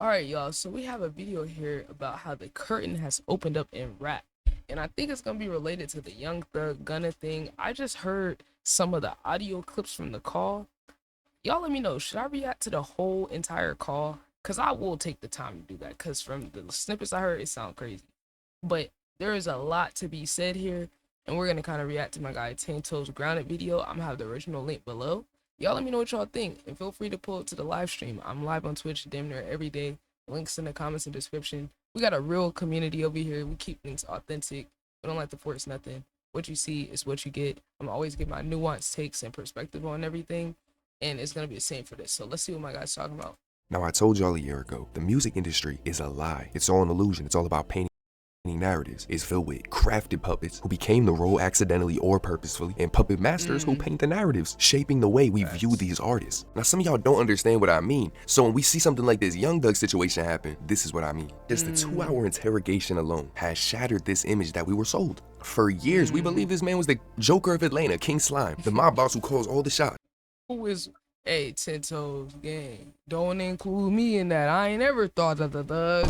All right, y'all. So we have a video here about how the curtain has opened up in rap, and I think it's gonna be related to the Young Thug Gunna thing. I just heard some of the audio clips from the call. Y'all, let me know. Should I react to the whole entire call? Cause I will take the time to do that. Cause from the snippets I heard, it sounds crazy, but there is a lot to be said here, and we're gonna kind of react to my guy Ten Toes Grounded video. I'm gonna have the original link below. Y'all let me know what y'all think, and feel free to pull up to the live stream. I'm live on Twitch damn near every day. Links in the comments and description. We got a real community over here. We keep things authentic. We don't like to force nothing. What you see is what you get. I'm always get my nuanced takes and perspective on everything, and it's gonna be the same for this. So let's see what my guy's talking about. Now, I told y'all a year ago, the music industry is a lie. It's all an illusion. It's all about painting narratives. It's filled with crafted puppets who became the role accidentally or purposefully, and puppet masters who paint the narratives, shaping the way we view these artists. Now, some of y'all don't understand what I mean. So when we see something like this Young Thug situation happen, this is what I mean. Just the 2-hour interrogation alone has shattered this image that we were sold. For years, we believed this man was the Joker of Atlanta, King Slime, the mob boss who calls all the shots. Who is Ten Toes gang? Don't include me in that. I ain't never thought of the thug.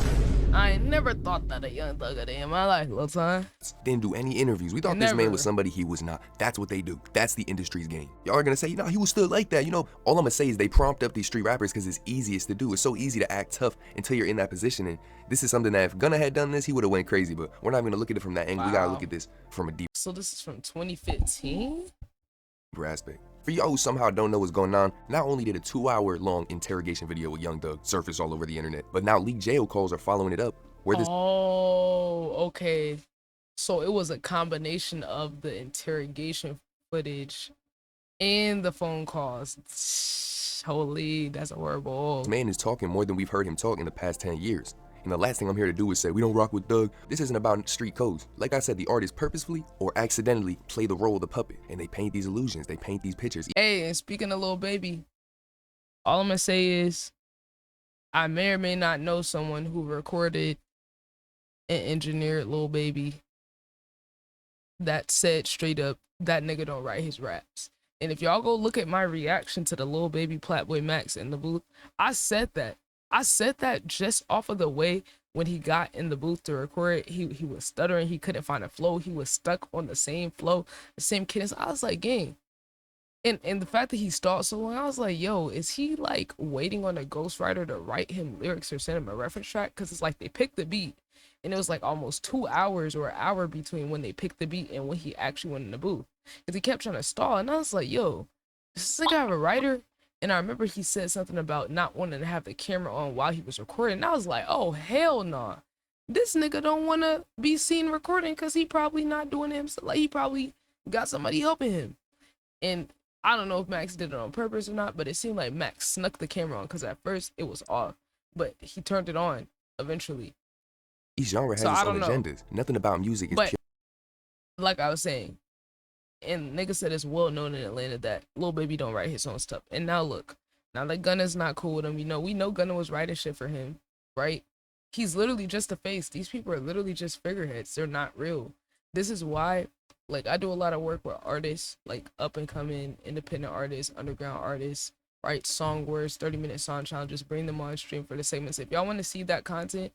I ain't never thought that a young thug a day in my life, little time. Didn't do any interviews. We thought this man was somebody he was not. That's what they do. That's the industry's game. Y'all are gonna say, he was still like that. All I'm gonna say is they prompt up these street rappers because it's easiest to do. It's so easy to act tough until you're in that position. And this is something that if Gunna had done this, he would have went crazy. But we're not gonna look at it from that angle. We gotta look at this from a deeper So this is from 2015? aspect. For y'all who somehow don't know what's going on, not only did a 2-hour long interrogation video with Young Thug surface all over the internet, but now leaked jail calls are following it up. Where this Okay. So it was a combination of the interrogation footage and the phone calls. Holy, that's horrible. man is talking more than we've heard him talk in the past 10 years. And the last thing I'm here to do is say, we don't rock with Thug. This isn't about street codes. Like I said, the artists purposefully or accidentally play the role of the puppet, and they paint these illusions, they paint these pictures. Hey, and speaking of Lil Baby, all I'm gonna say is I may or may not know someone who recorded and engineered Lil Baby that said straight up that nigga don't write his raps. And if y'all go look at my reaction to the Lil Baby Platboy Max in the booth, I said that. I said that just off of the way when he got in the booth to record it, he was stuttering, he couldn't find a flow, he was stuck on the same flow, the same cadence. I was like, gang. And the fact that he stalled so long, I was like, yo, is he like waiting on a ghostwriter to write him lyrics or send him a reference track? Because it's like they picked the beat and it was like almost 2 hours or an hour between when they picked the beat and when he actually went in the booth. Because he kept trying to stall. And I was like, yo, does this nigga have a writer? And I remember he said something about not wanting to have the camera on while he was recording. And I was like, oh, hell nah. This nigga don't want to be seen recording because he probably not doing it himself. Like, he probably got somebody helping him. And I don't know if Max did it on purpose or not, but it seemed like Max snuck the camera on because at first it was off. But he turned it on eventually. Each genre has its own agendas. Nothing about music is pure. Like I was saying, and nigga said it's well known in Atlanta that Lil Baby don't write his own stuff. And now look, now that Gunna's not cool with him, we know Gunna was writing shit for him, right? He's literally just a face. These people are literally just figureheads. They're not real. This is why, like, I do a lot of work with artists, like up and coming independent artists, underground artists, write song words, 30-minute song challenges, bring them on stream for the segments. If y'all want to see that content,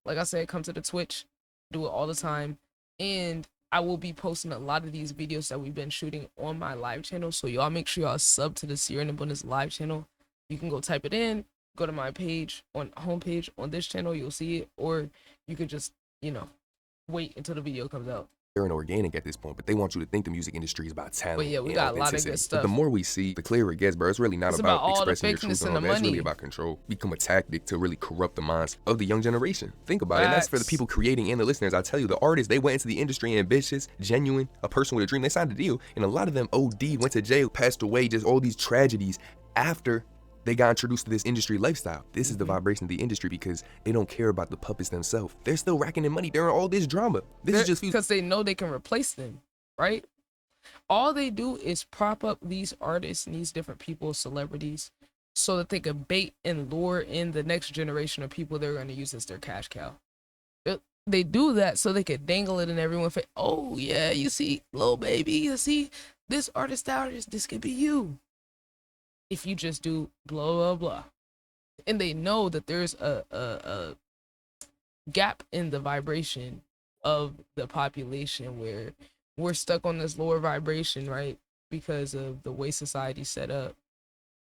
like I said, come to the Twitch, do it all the time. And I will be posting a lot of these videos that we've been shooting on my live channel. So y'all make sure y'all sub to the Ciara live channel. You can go type it in, go to my page on homepage on this channel, you'll see it, or you could just, wait until the video comes out. And organic at this point, but they want you to think the music industry is about talent. But yeah, we got a lot of good stuff. But the more we see, the clearer it gets, bro. It's really not about expressing your truth and all that. It's really about control. Become a tactic to really corrupt the minds of the young generation. Think about it. And that's for the people creating and the listeners. I tell you, the artists, they went into the industry ambitious, genuine, a person with a dream. They signed a deal, and a lot of them OD, went to jail, passed away, just all these tragedies after they got introduced to this industry lifestyle. This is the vibration of the industry because they don't care about the puppets themselves. They're still racking in money. They're in all this drama. This is just because they know they can replace them, right? All they do is prop up these artists and these different people, celebrities, so that they can bait and lure in the next generation of people they're going to use as their cash cow. They do that so they can dangle it in everyone's face. Oh yeah, you see, Lil Baby, you see, this artist, this could be you. If you just do blah, blah, blah. And they know that there's a gap in the vibration of the population where we're stuck on this lower vibration, right? Because of the way society's set up.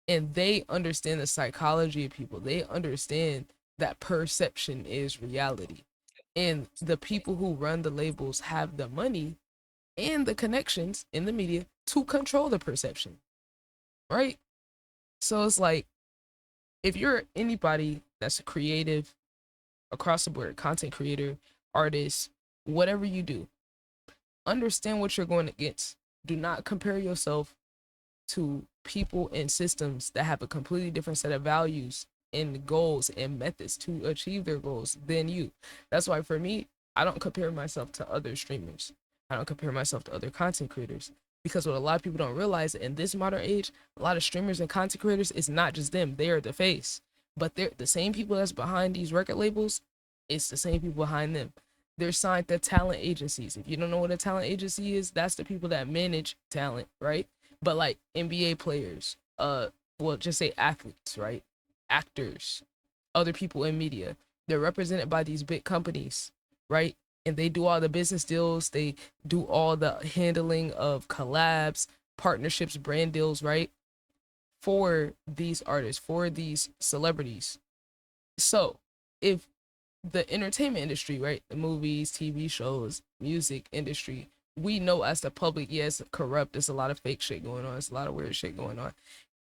And they understand the psychology of people. They understand that perception is reality. And the people who run the labels have the money and the connections in the media to control the perception, right? So it's like, if you're anybody that's a creative across the board, content creator, artist, whatever you do, understand what you're going against. Do not compare yourself to people and systems that have a completely different set of values and goals and methods to achieve their goals than you. That's why for me, I don't compare myself to other streamers. I don't compare myself to other content creators. Because what a lot of people don't realize in this modern age, a lot of streamers and content creators, it's not just them. They are the face. But they're the same people that's behind these record labels, it's the same people behind them. They're signed to talent agencies. If you don't know what a talent agency is, that's the people that manage talent, right? But like NBA players, well, just say athletes, right? Actors, other people in media, they're represented by these big companies, right? And they do all the business deals, they do all the handling of collabs, partnerships, brand deals, right? For these artists, for these celebrities. So if the entertainment industry, right? The movies, TV shows, music industry, we know as the public, yes, corrupt. There's a lot of fake shit going on. There's a lot of weird shit going on.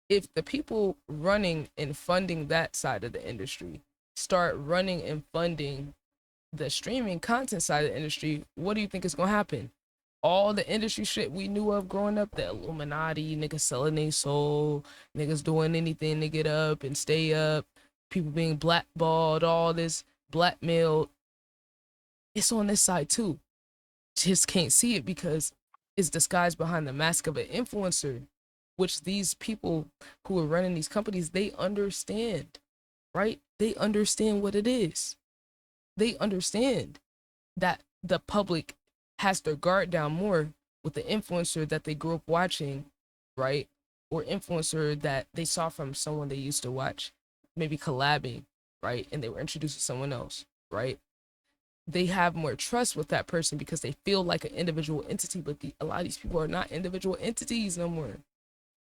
If the people running and funding that side of the industry start running and funding the streaming content side of the industry, what do you think is going to happen? All the industry shit we knew of growing up, the Illuminati, niggas selling their soul, niggas doing anything to get up and stay up, people being blackballed, all this blackmailed, it's on this side too. Just can't see it because it's disguised behind the mask of an influencer, which these people who are running these companies, they understand, right? They understand what it is. They understand that the public has their guard down more with the influencer that they grew up watching, right? Or influencer that they saw from someone they used to watch, maybe collabing, right? And they were introduced to someone else, right? They have more trust with that person because they feel like an individual entity, but a lot of these people are not individual entities no more,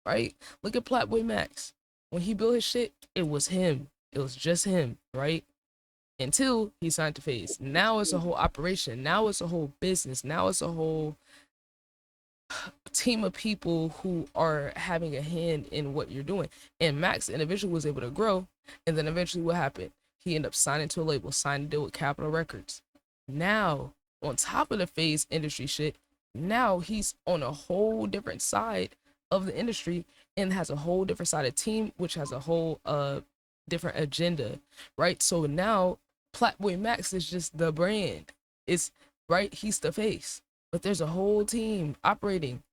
right? Look at Platboy Max. When he built his shit, it was him. It was just him, right? Until he signed to FaZe. Now it's a whole operation. Now it's a whole business. Now it's a whole team of people who are having a hand in what you're doing. And Max individually was able to grow. And then eventually what happened? He ended up signing to a label, signed a deal with Capitol Records. Now, on top of the FaZe industry shit, now he's on a whole different side of the industry and has a whole different side of team, which has a whole different agenda, right? So now Platboy Max is just the brand. It's right, he's the face. But there's a whole team operating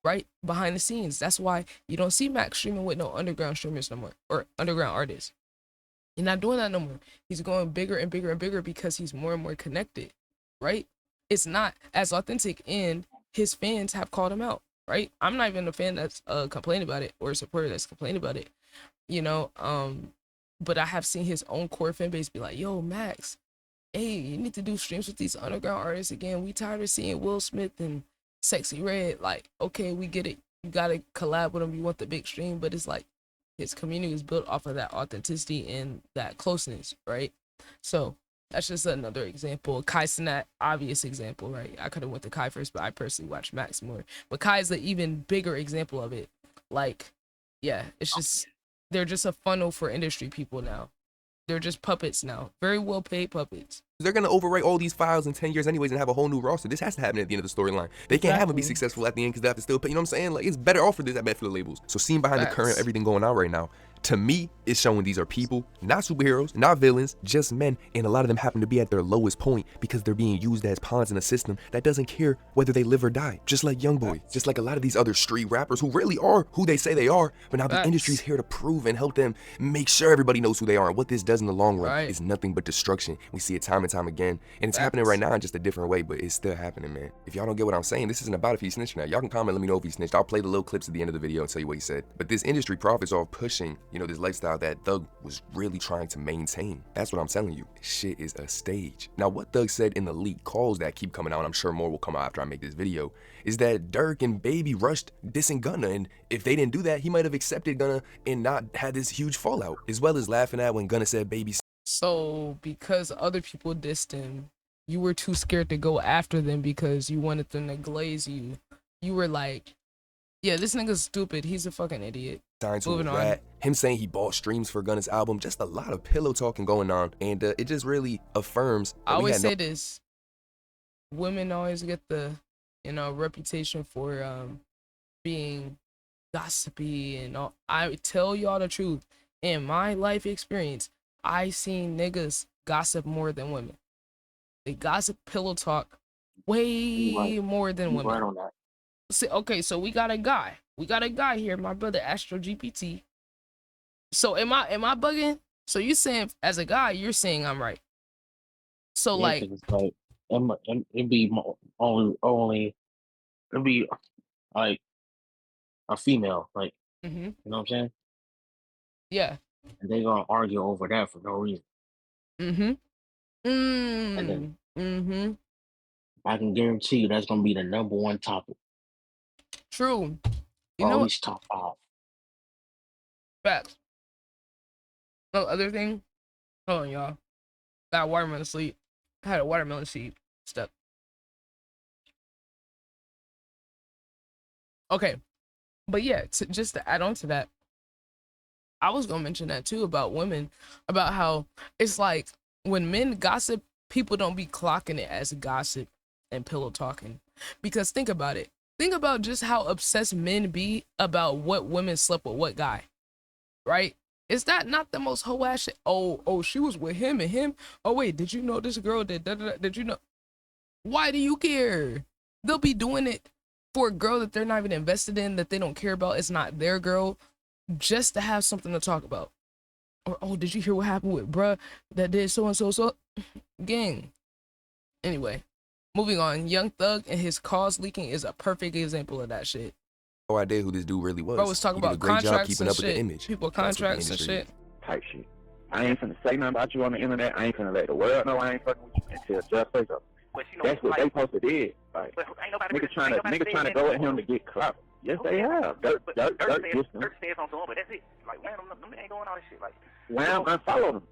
right behind the scenes. That's why you don't see Max streaming with no underground streamers no more or underground artists. He's not doing that no more. He's going bigger and bigger and bigger because he's more and more connected, right? It's not as authentic, and his fans have called him out, right? I'm not even a fan that's complaining about it or a supporter that's complaining about it, you know. But I have seen his own core fan base be like, "Yo, Max, hey, you need to do streams with these underground artists again. We tired of seeing Will Smith and Sexy Red. Like, okay, we get it. You gotta collab with him. You want the big stream, but it's like his community is built off of that authenticity and that closeness, right? So that's just another example. Kai Cenat, obvious example, right? I could have went to Kai first, but I personally watch Max more. But Kai is the even bigger example of it. Like, yeah, it's just they're just a funnel for industry people now. They're just puppets now, very well paid puppets. They're gonna overwrite all these files in 10 years anyways and have a whole new roster. This has to happen at the end of the storyline. They can't have them be successful at the end because they have to still pay. You know what I'm saying? Like, it's better off for this, I bet, for the labels. So seeing behind the current, everything going on right now, to me, it's showing these are people, not superheroes, not villains, just men, and a lot of them happen to be at their lowest point because they're being used as pawns in a system that doesn't care whether they live or die. Just like YoungBoy, just like a lot of these other street rappers who really are who they say they are, but now the industry's here to prove and help them make sure everybody knows who they are. And what this does in the long run is nothing but destruction. We see it time and time again, and it's happening right now in just a different way, but it's still happening, man. If y'all don't get what I'm saying, this isn't about if he snitched now. Y'all can comment, let me know if he snitched. I'll play the little clips at the end of the video and tell you what he said. But this industry profits off pushing You know, this lifestyle that Thug was really trying to maintain. That's what I'm telling you. Shit is a stage. Now, what Thug said in the leaked calls that keep coming out, and I'm sure more will come out after I make this video, is that Durk and Baby rushed dissing Gunna, and if they didn't do that, he might have accepted Gunna and not had this huge fallout, as well as laughing at when Gunna said Baby. So because other people dissed him, you were too scared to go after them because you wanted them to glaze you. You were like, yeah, this nigga's stupid. He's a fucking idiot. Signed to Moving a on. rat, him saying he bought streams for Gunna's album, just a lot of pillow talking going on, and it just really affirms that I always say this. Women always get the, reputation for being gossipy and all. I tell y'all the truth. In my life experience, I seen niggas gossip more than women. They gossip pillow talk way more than women. Right on that. See, okay, so we got a guy. We got a guy here, my brother Astro GPT. So am I bugging? So you saying as a guy, you're saying I'm right. So Yeah, like 'cause it's like it'd be only it'd be like a female, like mm-hmm, you know what I'm saying? yeah. And they gonna argue over that for no reason. Mm-hmm. And then Mm-hmm. I can guarantee you that's gonna be the number one topic, True. You or know at what? least top 5. Facts. No other thing. Hold on, y'all. Got a watermelon sleep. I had a watermelon seed step. Okay. But yeah, just to add on to that, I was gonna mention that too about women, about how it's like when men gossip, people don't be clocking it as gossip and pillow talking. Because think about it. Think about just how obsessed men be about what women slept with what guy, right? Is that not the most hoe ass shit? Oh, she was with him and him. Oh wait, did you know this girl did? Did you know? Why do you care? They'll be doing it for a girl that they're not even invested in, that they don't care about. It's not their girl, just to have something to talk about. Or, oh, did you hear what happened with bruh that did so and so? So, gang. Anyway, moving on. Young Thug and his cause leaking is a perfect example of that shit. No idea who this dude really was. Bro was talking He did a about great job contracts keeping and up with the shit. image. People That's what the contracts and industry shit. is. Type shit. I ain't finna say nothing about you on the internet. I ain't finna let the world know I ain't fucking with you until just say so. That's what they supposed to did. Like, niggas trying to go at him to get clout. Yes, they have. Dirt Dirt said something to him, but that's it. Like, man, them ain't doing all this shit. Like, Wham, unfollow them.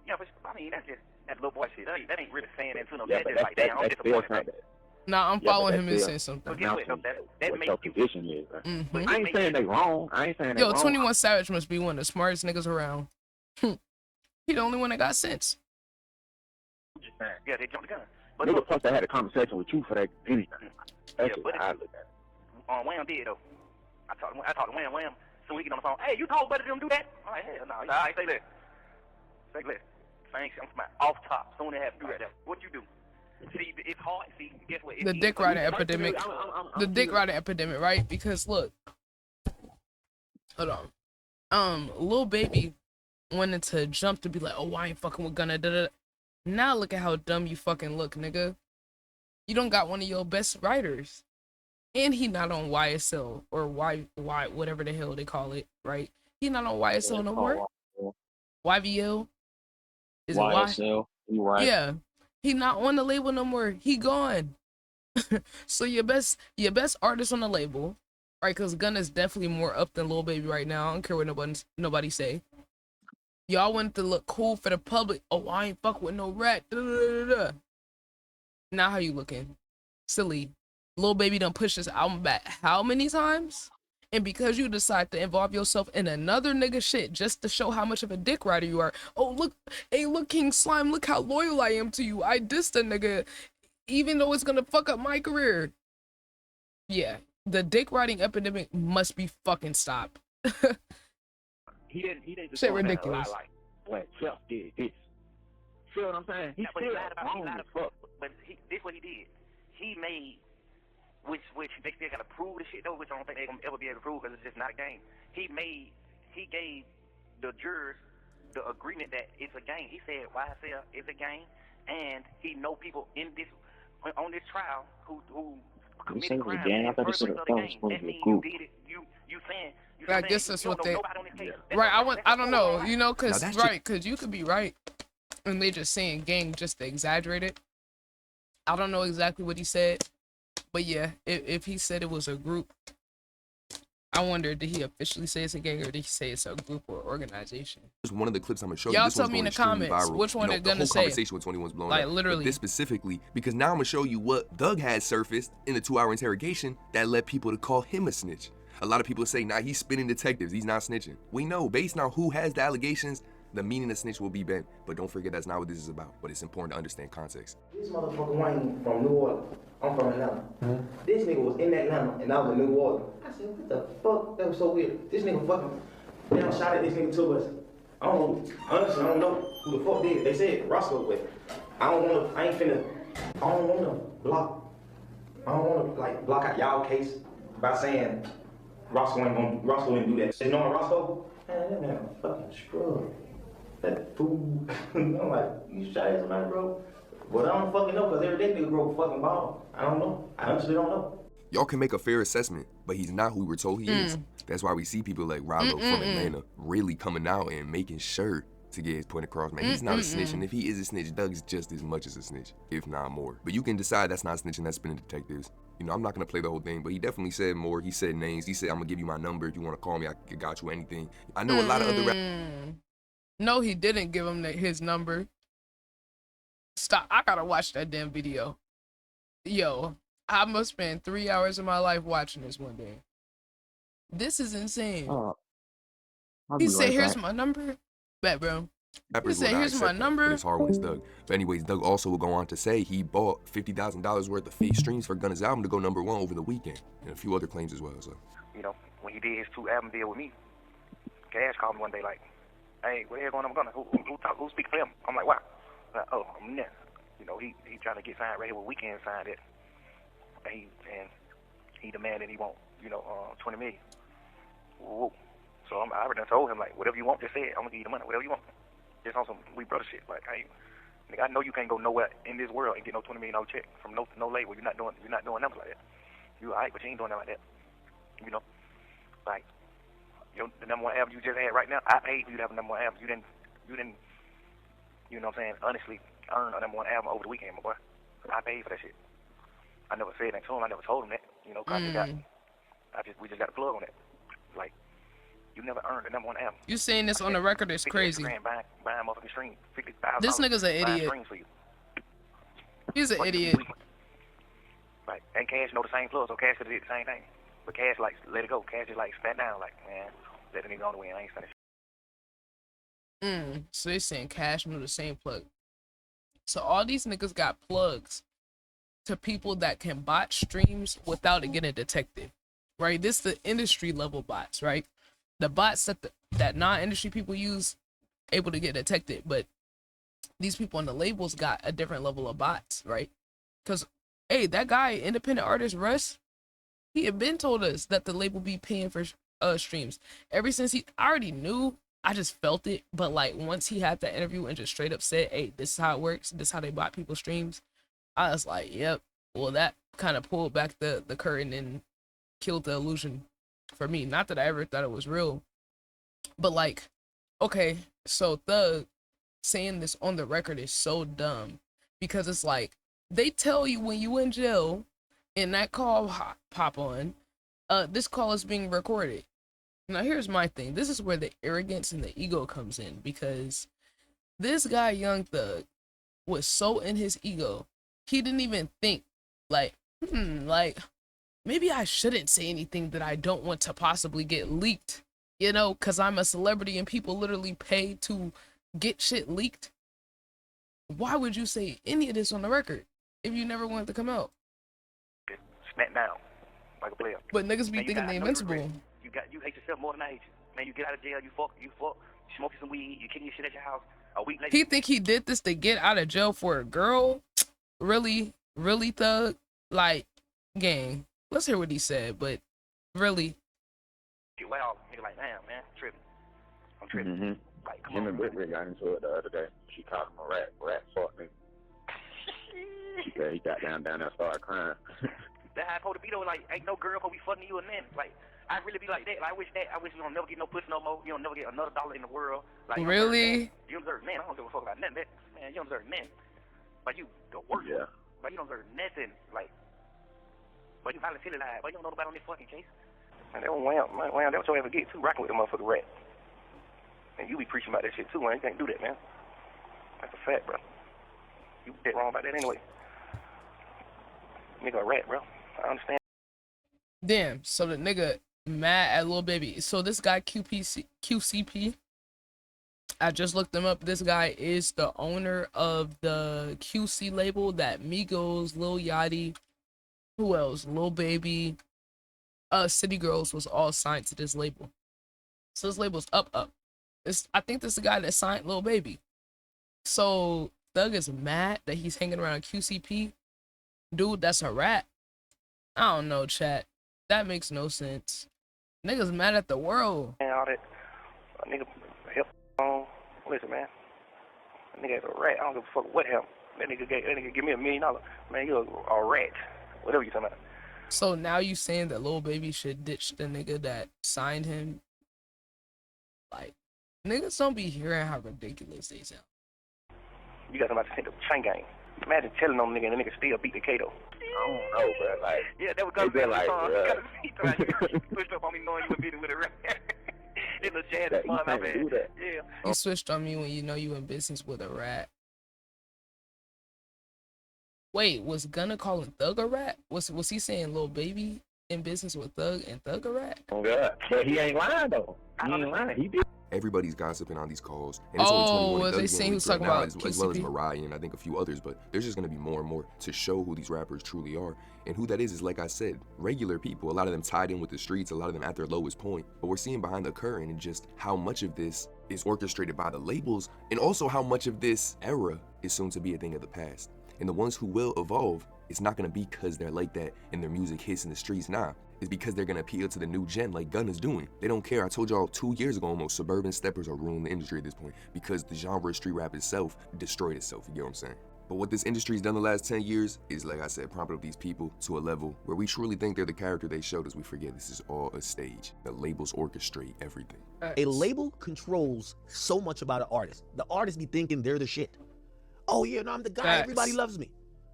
yeah, but I mean, that's just that little boy shit. That ain't really saying that to them. Yeah, That's but just like, damn, I'm that's still disappointed. saying Nah, I'm Yeah, but following that's him and still- saying something. But guess what, though? That what makes your you. position is. Right? Mhm. I ain't saying they wrong. I ain't saying they Yo, wrong. 21 Savage must be one of the smartest niggas around. He the only one that got sense. Yeah, they jumped the gun. But Nigga look, supposed to had a conversation with you for that anything. That's Yeah, just but how I look at it. Wham did though. I talked to Wham. So we get on the phone. Hey, you told Buddy them do that? I'm like, hell no. All right, say less. Say less. Same shit. I'm from off top. Soon as have to do that. What you do? See, it's hard. See, guess what? The dick riding epidemic. The dick riding epidemic, right? Because look, hold on. Lil Baby wanted to jump to be like, oh, I ain't fucking with Gunna. Da, da, da. Now look at how dumb you fucking look, nigga. You don't got one of your best writers, and he not on YSL or Y whatever the hell they call it, right? He not on YSL no more. YVL. Is it Y? YSL, you right. Yeah, he not on the label no more. He gone. So your best artist on the label, right? Because Gunna's definitely more up than Lil Baby right now. I don't care what nobody say. Y'all wanted to look cool for the public. Oh, I ain't fuck with no rat. Da, da, da, da. Now how you looking? Silly. Lil Baby done pushed this album back how many times? And because you decide to involve yourself in another nigga shit just to show how much of a dick rider you are. Oh, look, hey, look, King Slime, look how loyal I am to you. I dissed a nigga, even though it's gonna fuck up my career. Yeah, the dick riding epidemic must be fucking stopped. He didn't just Shit go in there and ridiculous. lie like, well, Jeff did this. Feel what I'm saying? He Yeah, but still he lied about wrong as fuck. But this what he did. He made, which they still gotta prove the shit though, which I don't think they gonna ever be able to prove because it's just not a game. He gave the jurors the agreement that it's a game. He said YSL is a game, and he know people in this on this trial who said committed it was a crimes game? I in thought it furtherance said of it the was game. supposed That to be a means you group. did it. You saying You see I what I'm guess saying? that's You what don't they. know nobody on this case. Right. I That's don't a know. full-on You know, Now, cause that's right, cause you could be right, and they just saying gang just to exaggerate it. I don't know exactly what he said, but yeah, if he said it was a group, I wonder, did he officially say it's a gang or did he say it's a group or organization? Just one of the clips I'm gonna show you. Y'all This tell one's me in going the extremely comments viral. which one they're The gonna whole say. conversation with 21's blowing Like, up. literally. But this specifically, because now I'm gonna show you what Doug had surfaced in the 2-hour interrogation that led people to call him a snitch. A lot of people say, nah, he's spinning detectives. He's not snitching. We know, based on who has the allegations, the meaning of snitch will be bent. But don't forget, that's not what this is about. But it's important to understand context. This motherfucker Wayne from New Orleans. I'm from Atlanta. This nigga was in Atlanta and I was in New Orleans. I said, what the fuck? That was so weird. This nigga fucking down shot at this nigga to us. I don't know. Honestly, I don't know who the fuck did. They said Roscoe, but I don't want to block. I don't want to like block out y'all case by saying Roscoe ain't do that. You know Roscoe? Man, that man a fucking scrub. That fool. I'm like, you shot at somebody, bro? But I don't fucking know, because every day nigga broke a fucking ball. I don't know. I honestly don't know. Y'all can make a fair assessment, but he's not who we're told he is. That's why we see people like Rollo from Atlanta really coming out and making sure to get his point across. Man, he's not a snitch, and if he is a snitch, Doug's just as much as a snitch, if not more. But you can decide that's not snitching, that's spinning detectives. You know, I'm not gonna play the whole thing, but he definitely said more. He said names. He said, I'm gonna give you my number. If you wanna call me, I got you anything. I know a lot of other No, he didn't give him his number. Stop. I gotta watch that damn video. Yo, I must spend 3 hours of my life watching this one day. This is insane. I'll He be said, right here's back. my number. Bet, bro. rappers said, will not "Here's my accept that, number." but it's hard when it's Doug. But anyways, Doug also will go on to say he bought $50,000 worth of fake streams for Gunna's album to go #1 over the weekend, and a few other claims as well. So, You know, when he did his 2 album deal with me, Cash called me one day like, hey, what the hell going on with Gunna? Who speaks for him? I'm like, wow. Like, oh, I'm there. You know, he trying to get signed right here with Weekend signed it. And he demanded he want, 20 million. Whoa. So I already told him, like, whatever you want, just say it. I'm going to give you the money, whatever you want. Just on some we brother shit. Like, nigga, I know you can't go nowhere in this world and get no $20 million check from no label. You're not doing numbers like that. You all right, but you ain't doing nothing like that. You know? Like, the #1 album you just had right now, I paid for you to have a #1 album. You didn't, you know what I'm saying, honestly earn a #1 album over the weekend, my boy. I paid for that shit. I never said that to him. I never told him that. You know, 'cause we just got a plug on that. Like, you never earned a #1 album. You saying this on the record is crazy. Buying motherfucking stream, $50,000. This nigga's an idiot. Streams for you. He's an idiot. Like, and Cash know the same plug, so Cash could have did the same thing. But Cash, like, let it go. Cash just, like, spat down, like, man, let the nigga on the way. I ain't finished. So they saying Cash knew the same plug. So all these niggas got plugs to people that can bot streams without it getting detected, right? This the industry level bots, right? The bots that non-industry people use, able to get detected, but these people on the labels got a different level of bots, right? Because, hey, that guy, independent artist Russ, he had been told us that the label be paying for streams. Ever since I already knew, I just felt it, but like once he had that interview and just straight up said, hey, this is how it works, this is how they bought people streams, I was like, yep. Well, that kind of pulled back the curtain and killed the illusion for me. Not that I ever thought it was real, but like, okay, so Thug saying this on the record is so dumb, because it's like, they tell you when you in jail and that call pop on, this call is being recorded. Now here's my thing. This is where the arrogance and the ego comes in, because this guy, Young Thug, was so in his ego, he didn't even think, like, like, maybe I shouldn't say anything that I don't want to possibly get leaked, you know, because I'm a celebrity and people literally pay to get shit leaked. Why would you say any of this on the record if you never want it to come out? Smack down like a player. But niggas be Man, thinking they invincible. You hate yourself more than I hate you. Man, you get out of jail, you fuck, you smoking some weed, you kicking your shit at your house. A week later, He think he did this to get out of jail for a girl? Really, Thug? Like, gang. Let's hear what he said, but really. well, nigga, like, damn, man, I'm tripping. Mm-hmm. Like, come Him on, and Britt got into it the other day. She called him a rat fuck nigga. She said he got down there and started crying. That how I supposed to be though. Like, ain't no girl supposed to be fucking you and then like. I really be like that. Like, I wish you don't never get no pussy no more. You don't never get another dollar in the world. Like, Really? You don't deserve men. I don't give a fuck about nothing. Man, you don't deserve men. Like, you the worst. Yeah. Like, you don't deserve nothing. Like, but you finally feel alive. But you don't know nobody on this fucking case. Man, that one wham, that's what you ever get too, rocking with the motherfucking rat. And you be preaching about that shit too, man. You can't do that, man. That's a fact, bro. You dead wrong about that anyway. Nigga a rat, bro. I understand. Damn. So the nigga mad at Lil Baby. So this guy QCP, I just looked him up. This guy is the owner of the QC label that Migos, Lil Yachty, who else? Lil Baby, City Girls was all signed to this label. So this label's up. I think this is the guy that signed Lil Baby. So Thug is mad that he's hanging around QCP. Dude, that's a rat. I don't know, chat. That makes no sense. Niggas mad at the world. And all that. Nigga, help. Listen, man. That nigga is a rat. I don't give a fuck what happened. That nigga give me $1 million. Man, you a rat. Whatever you talking about. So now you saying that Lil Baby should ditch the nigga that signed him? Like, niggas don't be hearing how ridiculous they sound. You got somebody to take the chain game. Imagine telling them nigga and the nigga still beat the Kato. I don't know, bro. Like, yeah, that was gonna be like, you pushed up on me knowing you were beating with a rat. In the chat, you can't do that. Yeah. You switched on me when you know you in business with a rat. Wait, was Gunna calling Thug a rat? Was he saying Lil Baby in business with Thug and Thug a rat? Oh God, but he ain't lying though. He ain't lying. He did. Everybody's gossiping on these calls, and it's only 21 was they Thugs saying in he was the league talking right about now, as well as QCP? Mariah and I think a few others, but there's just going to be more and more to show who these rappers truly are. And who that is like I said, regular people. A lot of them tied in with the streets, a lot of them at their lowest point. But we're seeing behind the curtain and just how much of this is orchestrated by the labels, and also how much of this era is soon to be a thing of the past. And the ones who will evolve, it's not going to be because they're like that and their music hits in the streets. Nah, it's because they're going to appeal to the new gen like Gunna's doing. They don't care. I told y'all 2 years ago almost, suburban steppers are ruling the industry at this point because the genre of street rap itself destroyed itself, you get what I'm saying? But what this industry's done the last 10 years is, like I said, prompted up these people to a level where we truly think they're the character they showed us. We forget this is all a stage. The labels orchestrate everything. A label controls so much about an artist. The artist be thinking they're the shit. Oh yeah, no, I'm the guy. Everybody loves me.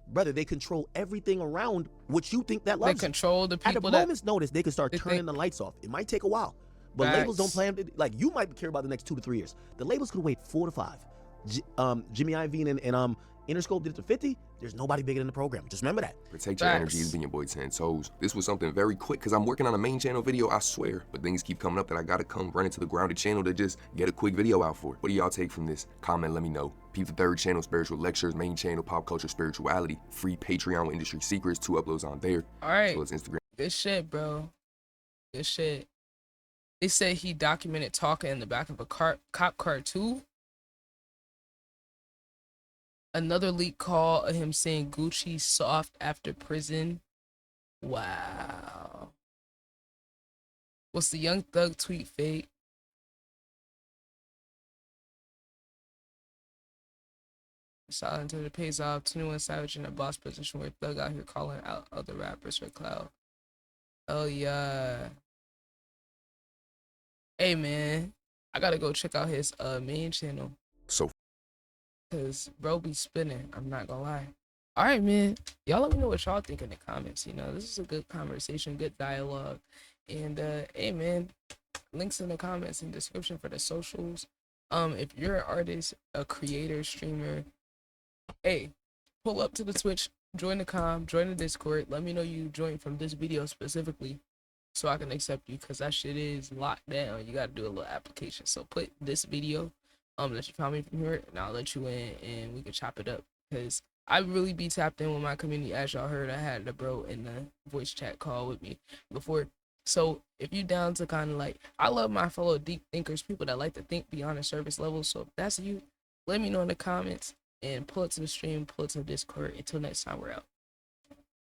Brother, they control everything around what you think that loves. They control the people. At a moment's notice, they can start turning the lights off. It might take a while, but labels don't plan. Like, you might care about the next 2 to 3 years. The labels could wait 4 to 5. Jimmy Iovine and Interscope did it to 50. There's nobody bigger than the program. Just remember that. Protect your energy. It's been your boy 10 Toes. This was something very quick because I'm working on a main channel video, I swear. But things keep coming up that I gotta come running to the grounded channel to just get a quick video out for. What do y'all take from this? Comment, let me know. Peep the third channel, spiritual lectures, main channel, pop culture, spirituality, free Patreon with industry secrets, 2 uploads on there. All right. As well as Instagram. Good shit, bro. Good shit. They said he documented talking in the back of a cop car too. Another leak call of him saying Gucci soft after prison. Wow. What's the Young Thug tweet fake? Silent until it pays off. 21 Savage in a boss position where Thug out here calling out other rappers for clout. Oh yeah. Hey man, I gotta go check out his main channel. So Cause bro be spinning, I'm not gonna lie. All right, man. Y'all let me know what y'all think in the comments. You know, this is a good conversation, good dialogue. And hey man, links in the comments and description for the socials. If you're an artist, a creator, streamer, hey, pull up to the Twitch, join the join the Discord. Let me know you joined from this video specifically so I can accept you, because that shit is locked down. You gotta do a little application. So put this video that you found me from here, and I'll let you in and we can chop it up, because I really be tapped in with my community. As y'all heard, I had the bro in the voice chat call with me before. So if you down to kind of like, I love my fellow deep thinkers, people that like to think beyond a surface level. So if that's you, let me know in the comments and pull it to the stream, pull it to the Discord. Until next time, we're out.